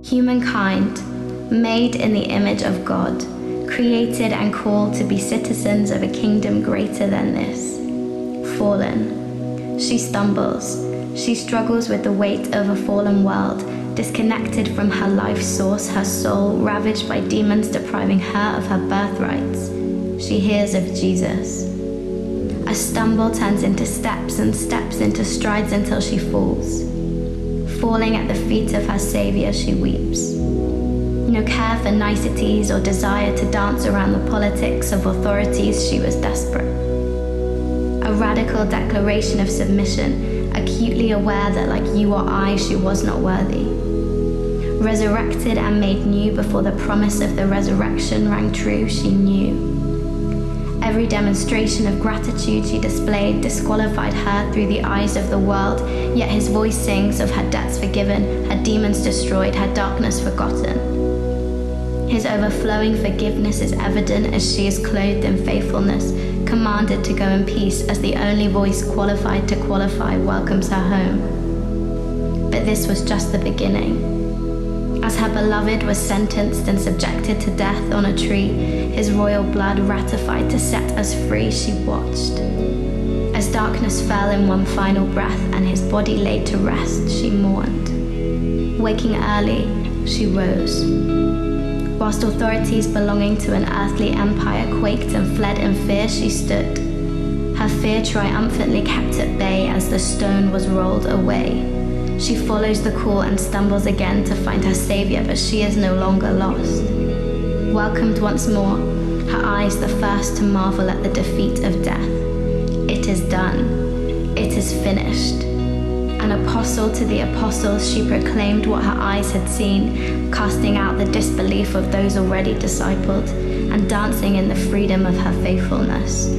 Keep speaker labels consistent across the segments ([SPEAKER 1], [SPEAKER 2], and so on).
[SPEAKER 1] Humankind, made in the image of God, created and called to be citizens of a kingdom greater than this. Fallen. She stumbles. She struggles with the weight of a fallen world, disconnected from her life source, her soul ravaged by demons depriving her of her birthrights. She hears of Jesus. A stumble turns into steps and steps into strides until she falls. Falling at the feet of her Saviour, she weeps. No care for niceties or desire to dance around the politics of authorities, she was desperate. A radical declaration of submission, acutely aware that like you or I, she was not worthy. Resurrected and made new before the promise of the resurrection rang true, she knew. Every demonstration of gratitude she displayed disqualified her through the eyes of the world, yet his voice sings of her debts forgiven, her demons destroyed, her darkness forgotten. His overflowing forgiveness is evident as she is clothed in faithfulness, commanded to go in peace as the only voice qualified to qualify welcomes her home. But this was just the beginning. As her beloved was sentenced and subjected to death on a tree, his royal blood ratified to set us free, she watched. As darkness fell in one final breath and his body laid to rest, she mourned. Waking early, she rose. Whilst authorities belonging to an earthly empire quaked and fled in fear, she stood. Her fear triumphantly kept at bay as the stone was rolled away. She follows the call and stumbles again to find her Saviour, but she is no longer lost. Welcomed once more, her eyes the first to marvel at the defeat of death. It is done. It is finished. An apostle to the apostles, she proclaimed what her eyes had seen, casting out the disbelief of those already discipled, and dancing in the freedom of her faithfulness.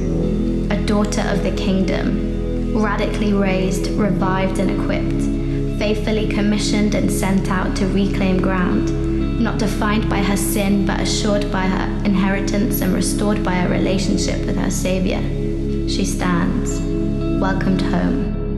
[SPEAKER 1] A daughter of the kingdom, radically raised, revived and equipped, faithfully commissioned and sent out to reclaim ground, not defined by her sin, but assured by her inheritance and restored by a relationship with her Saviour. She stands, welcomed home.